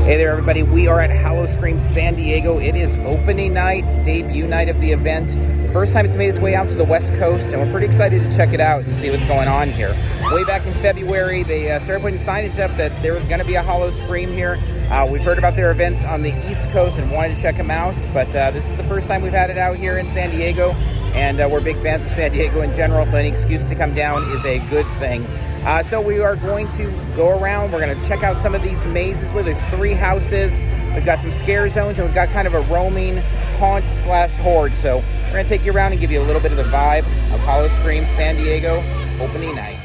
Hey there, everybody. We are at Howl-O-Scream San Diego. It is opening night, debut night of the event. First time it's made its way out to the West Coast, and we're pretty excited to check it out and see what's going on here. Way back in February, they started putting signage up that there was going to be a Howl-O-Scream here. We've heard about their events on the East Coast and wanted to check them out, but this is the first time we've had it out here in San Diego, and we're big fans of San Diego in general, so any excuse to come down is a good thing. So we are going to go around. We're going to check out some of these mazes where there's 3 houses. We've got some scare zones, and we've got kind of a roaming haunt / horde. So we're going to take you around and give you a little bit of the vibe of Howl-O-Scream San Diego opening night.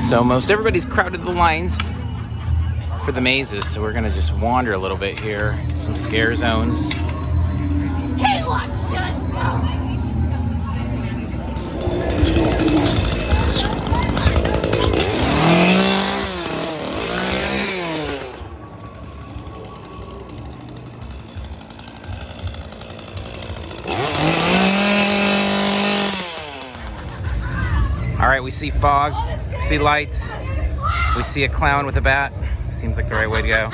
So most everybody's crowded the lines for the mazes, so we're gonna just wander a little bit here. Some scare zones. Hey, watch yourself! All right, we see fog. See lights. We see a clown with a bat. Seems like the right way to go.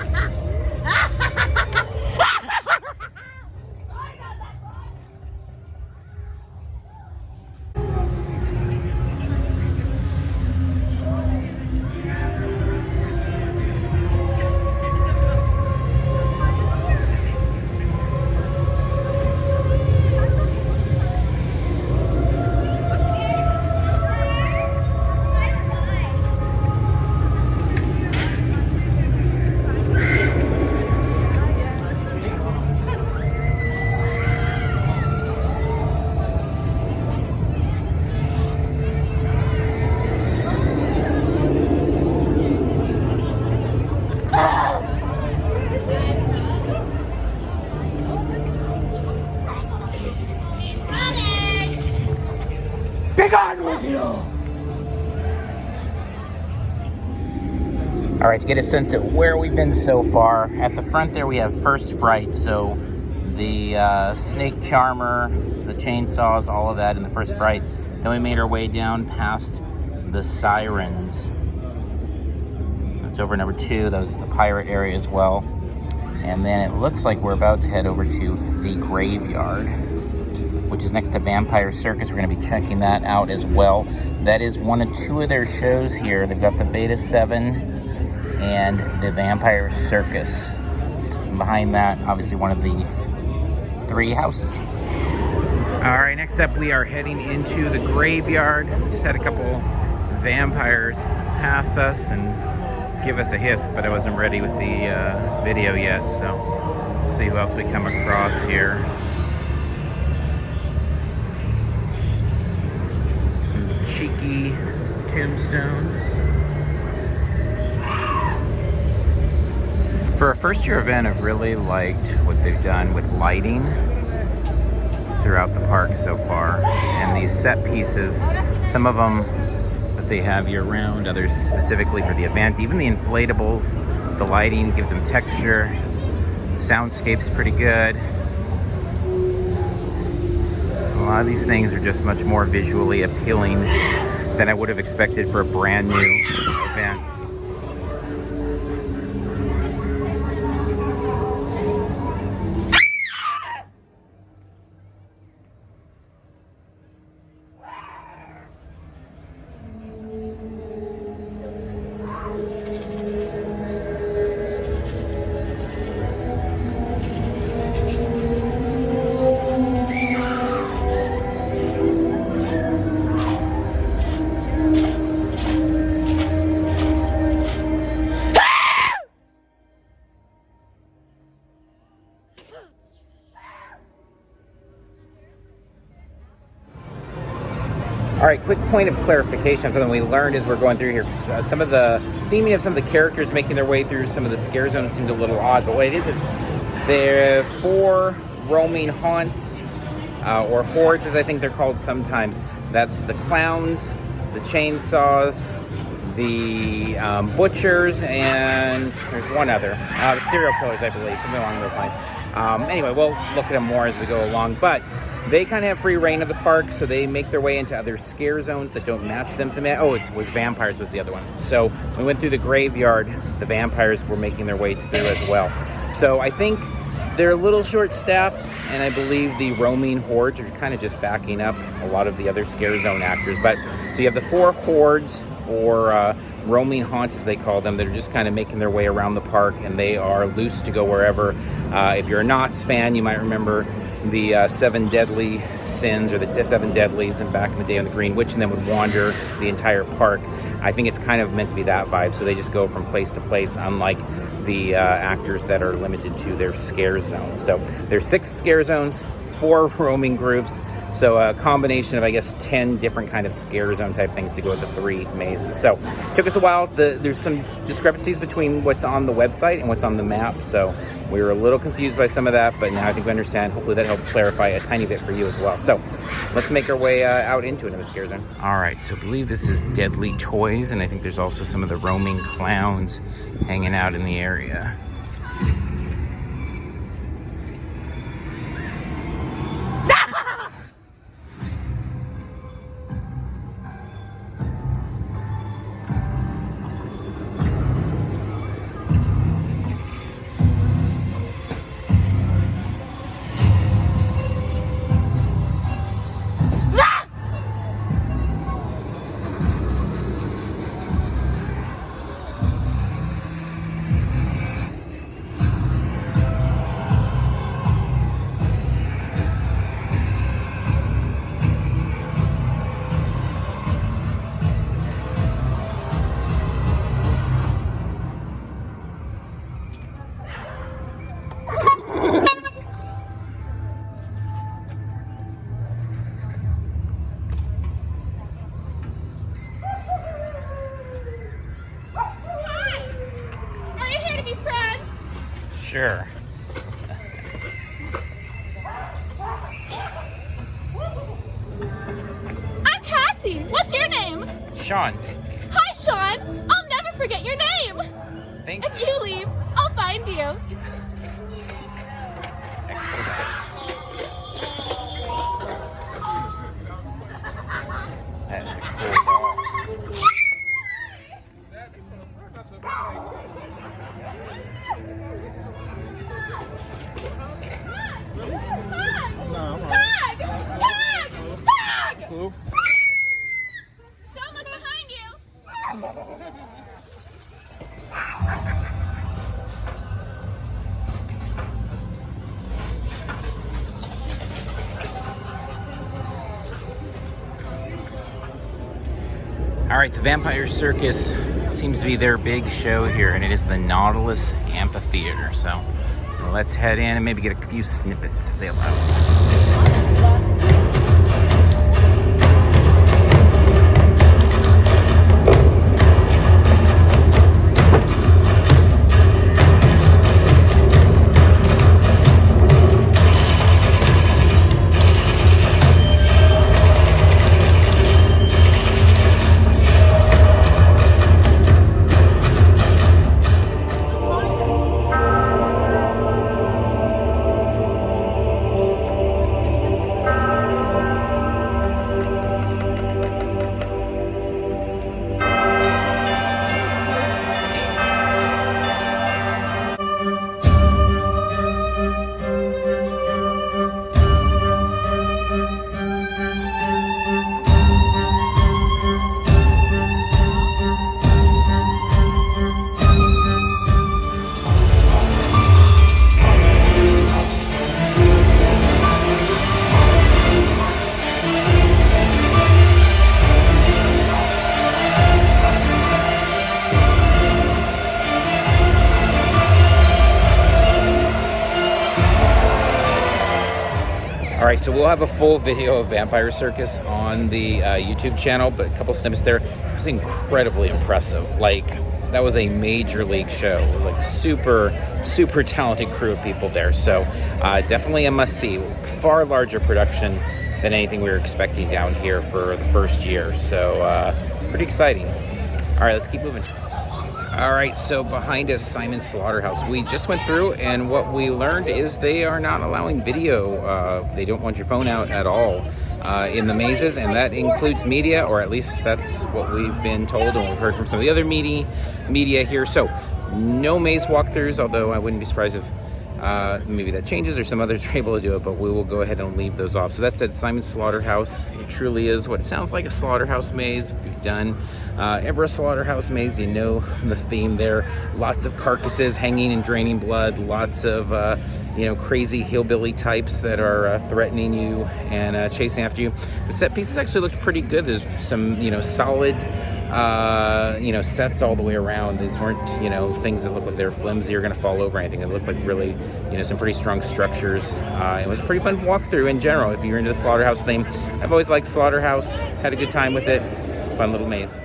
All right, to get a sense of where we've been so far, at the front there we have First Fright, so the snake charmer, the chainsaws, all of that in the First Fright. Then we made our way down past the sirens. That's over number 2. That was the pirate area as well. And then it looks like we're about to head over to the graveyard, which is next to Vampire Circus. We're going to be checking that out as well. That is one of 2 of their shows here. They've got the Beta 7 and the Vampire Circus. And behind that, obviously one of the 3 houses. All right, next up we are heading into the graveyard. Just had a couple vampires pass us and give us a hiss, but I wasn't ready with the video yet, so let's see who else we come across here. Some cheeky tombstones. For a first-year event, I've really liked what they've done with lighting throughout the park so far. And these set pieces, some of them that they have year-round, others specifically for the event. Even the inflatables, the lighting gives them texture. The soundscape's pretty good. A lot of these things are just much more visually appealing than I would have expected for a brand new event. right, quick point of clarification on something we learned as we're going through here. Some of the theming of some of the characters making their way through some of the scare zones seemed a little odd, but what it is there are 4 roaming haunts, or hordes as I think they're called sometimes. That's the clowns, the chainsaws, the butchers, and there's one other, the serial killers, I believe, something along those lines. Anyway, we'll look at them more as we go along, but they kind of have free reign of the park, so they make their way into other scare zones that don't match them. It was vampires was the other one. So we went through the graveyard, the vampires were making their way through as well. So I think they're a little short-staffed, and I believe the roaming hordes are kind of just backing up a lot of the other scare zone actors. But so you have the 4 hordes, or roaming haunts as they call them, that are just kind of making their way around the park, and they are loose to go wherever. If you're a Knott's fan, you might remember the 7 deadly sins, or the 7 deadlies, and back in the day on the Green Witch, and then would wander the entire park. I think it's kind of meant to be that vibe, so they just go from place to place, unlike the actors that are limited to their scare zone. So there's 6 scare zones, 4 roaming groups, so a combination of, I guess, 10 different kind of scare zone type things to go with the 3 mazes. So it took us a while. There's some discrepancies between what's on the website and what's on the map, so we were a little confused by some of that, but now I think we understand. Hopefully that helped clarify a tiny bit for you as well. So let's make our way out into it in the scare zone. All right, so I believe this is Deadly Toys, and I think there's also some of the roaming clowns hanging out in the area. Sure. I'm Cassie. What's your name? Sean. Hi, Sean. I'll never forget your name. Thank If you leave, I'll find you. Excellent. That's a cool doll. Tag! Tag! Tag! Who? Don't look behind you. All right, the Vampire Circus seems to be their big show here, and it is the Nautilus Amphitheater. So let's head in and maybe get a few snippets if they allow. right, so we'll have a full video of Vampire Circus on the YouTube channel, but a couple snippets there. It was incredibly impressive. Like, that was a major league show. Like, super, super talented crew of people there. So definitely a must-see. Far larger production than anything we were expecting down here for the first year. So pretty exciting. All right, let's keep moving. All right, so behind us, Simon's Slaughterhouse. We just went through, and what we learned is they are not allowing video. They don't want your phone out at all in the mazes, and that includes media, or at least that's what we've been told, and we've heard from some of the other media here. So no maze walkthroughs, although I wouldn't be surprised if maybe that changes or some others are able to do it, but we will go ahead and leave those off. So that said, Simon's Slaughterhouse, it truly is what it sounds like, a slaughterhouse maze. If you've done ever a slaughterhouse maze, you know the theme there. Lots of carcasses hanging and draining blood, lots of crazy hillbilly types that are threatening you and chasing after you. The set pieces actually looked pretty good. There's some solid sets all the way around. These weren't, things that look like they're flimsy or going to fall over or anything. It looked like really, some pretty strong structures. It was a pretty fun walkthrough in general if you're into the slaughterhouse theme. I've always liked slaughterhouse, had a good time with it. Fun little maze.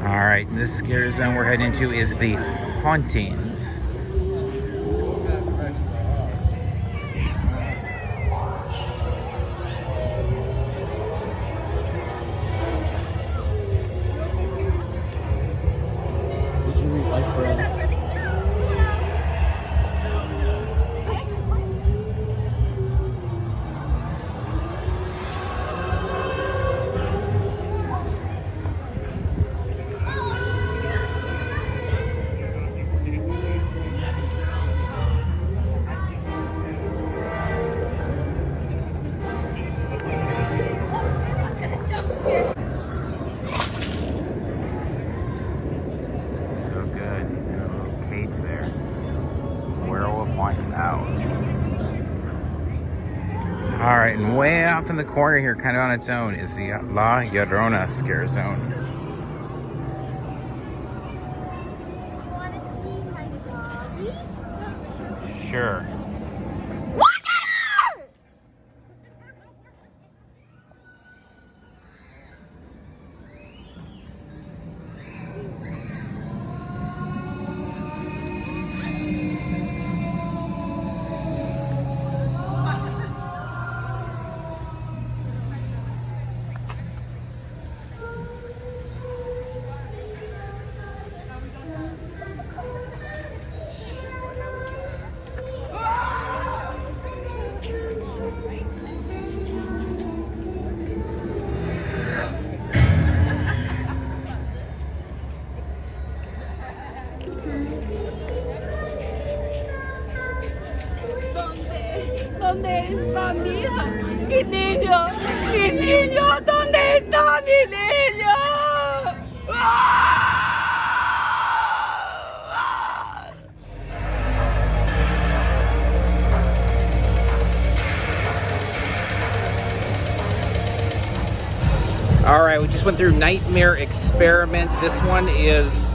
All right, this scare zone we're heading into is the Hauntings. Did you read Life Forever? All right, and way off in the corner here, kind of on its own, is the La Llorona scare zone. Sure. ¿Dónde está mi hija? Mi niño, ¿dónde está mi niño? All right, we just went through Nightmare Experiment. This one is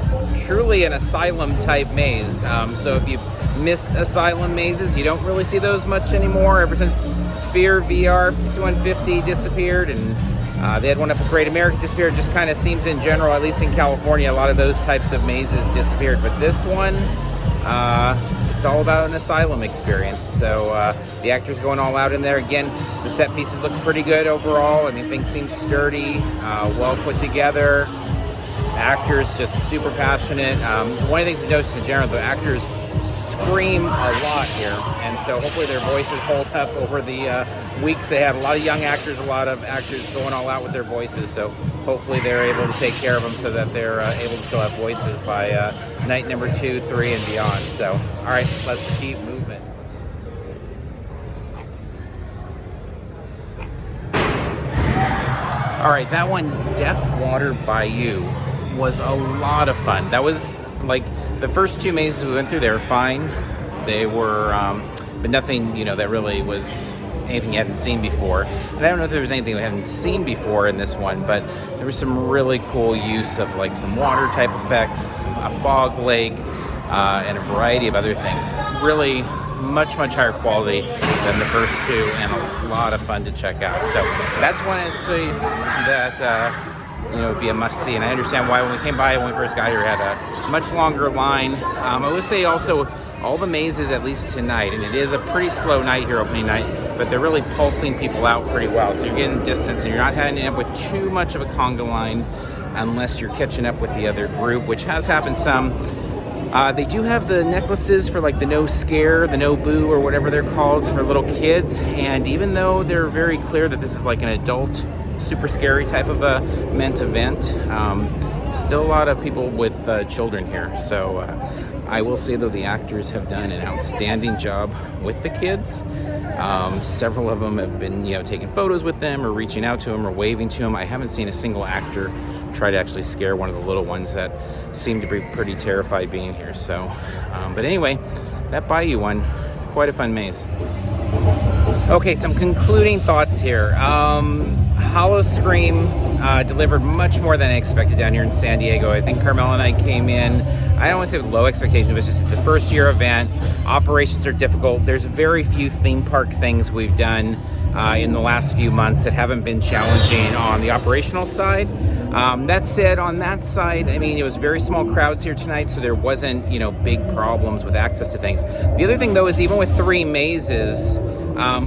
truly an asylum type maze. So if you've missed asylum mazes, you don't really see those much anymore ever since Fear VR 5150 disappeared, and they had one up at Great America disappeared. It just kind of seems in general, at least in California, a lot of those types of mazes disappeared. But this one, it's all about an asylum experience. So the actors going all out in there. Again, the set pieces look pretty good overall. I mean, things seem sturdy, well put together. Actors just super passionate. One of the things to notice in general, the actors scream a lot here, and so hopefully their voices hold up over the weeks. They have a lot of young actors, a lot of actors going all out with their voices, so hopefully they're able to take care of them so that they're able to still have voices by night number 2, 3, and beyond. So, all right, let's keep moving. All right, that one, Death Water Bayou, was a lot of fun. That was like the first 2 mazes we went through. They were fine. They were, but nothing, you know, that really was anything you hadn't seen before. And I don't know if there was anything we hadn't seen before in this one, but there was some really cool use of like some water type effects, a fog lake, and a variety of other things. Really much higher quality than the first 2, and a lot of fun to check out. So that's one actually that you know, would be a must see. And I understand why when we came by, when we first got here, we had a much longer line. I would say also all the mazes, at least tonight, and it is a pretty slow night here, opening night, but they're really pulsing people out pretty well. So you're getting distance, and you're not ending up with too much of a conga line unless you're catching up with the other group, which has happened some. They do have the necklaces for like the no scare, the no boo, or whatever they're called, for little kids. And even though they're very clear that this is like an adult, super scary type of a meant event, still a lot of people with children here. So I will say, though, the actors have done an outstanding job with the kids. Several of them have been, you know, taking photos with them or reaching out to them or waving to them. I haven't seen a single actor try to actually scare one of the little ones that seem to be pretty terrified being here. So, but anyway, that Bayou one, quite a fun maze. Okay, some concluding thoughts here. Howl-O-Scream delivered much more than I expected down here in San Diego. I think Carmel and I came in, I don't want to say with low expectations, but it's a first year event. Operations are difficult. There's very few theme park things we've done in the last few months that haven't been challenging on the operational side. That said, on that side, I mean, it was very small crowds here tonight, so there wasn't, you know, big problems with access to things. The other thing, though, is even with 3 mazes,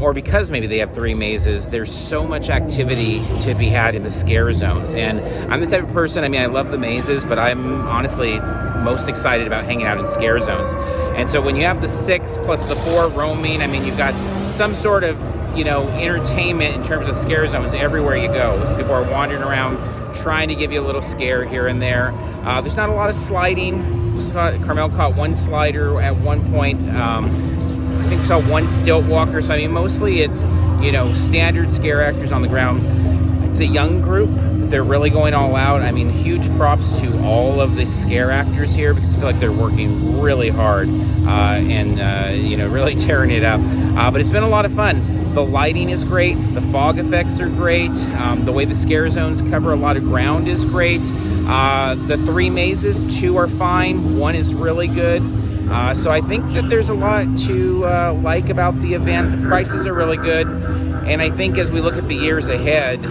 or because maybe they have 3 mazes, there's so much activity to be had in the scare zones. And I'm the type of person, I mean, I love the mazes, but I'm honestly most excited about hanging out in scare zones. And so when you have the 6 plus the 4 roaming, I mean, you've got some sort of, you know, entertainment in terms of scare zones everywhere you go. People are wandering around trying to give you a little scare here and there. There's not a lot of sliding. Carmel caught 1 slider at one point. I think we saw 1 stilt walker. So I mean, mostly it's, you know, standard scare actors on the ground. It's a young group. They're really going all out. I mean, huge props to all of the scare actors here, because I feel like they're working really hard and you know, really tearing it up. But it's been a lot of fun. The lighting is great. The fog effects are great. The way the scare zones cover a lot of ground is great. The 3 mazes, 2 are fine. 1 is really good. So I think that there's a lot to like about the event. The prices are really good. And I think as we look at the years ahead,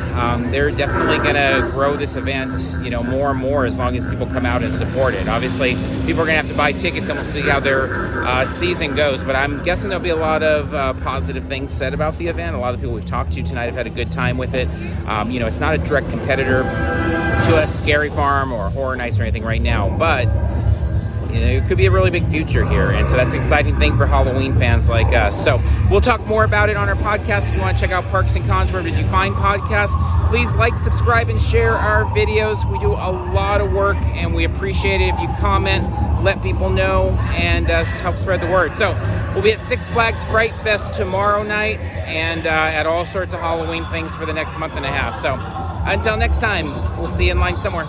they're definitely going to grow this event, you know, more and more as long as people come out and support it. Obviously, people are going to have to buy tickets, and we'll see how their season goes. But I'm guessing there'll be a lot of positive things said about the event. A lot of people we've talked to tonight have had a good time with it. You know, it's not a direct competitor to a Scary Farm or Horror Nights or anything right now, but you know, it could be a really big future here, and so that's an exciting thing for Halloween fans like us. So we'll talk more about it on our podcast. If you want to check out Parks and Cons, where did you find podcasts, please like, subscribe, and share our videos. We do a lot of work, and we appreciate it if you comment, let people know, and help spread the word. So we'll be at Six Flags Fright Fest tomorrow night, and at all sorts of Halloween things for the next month and a half. So until next time, we'll see you in line somewhere.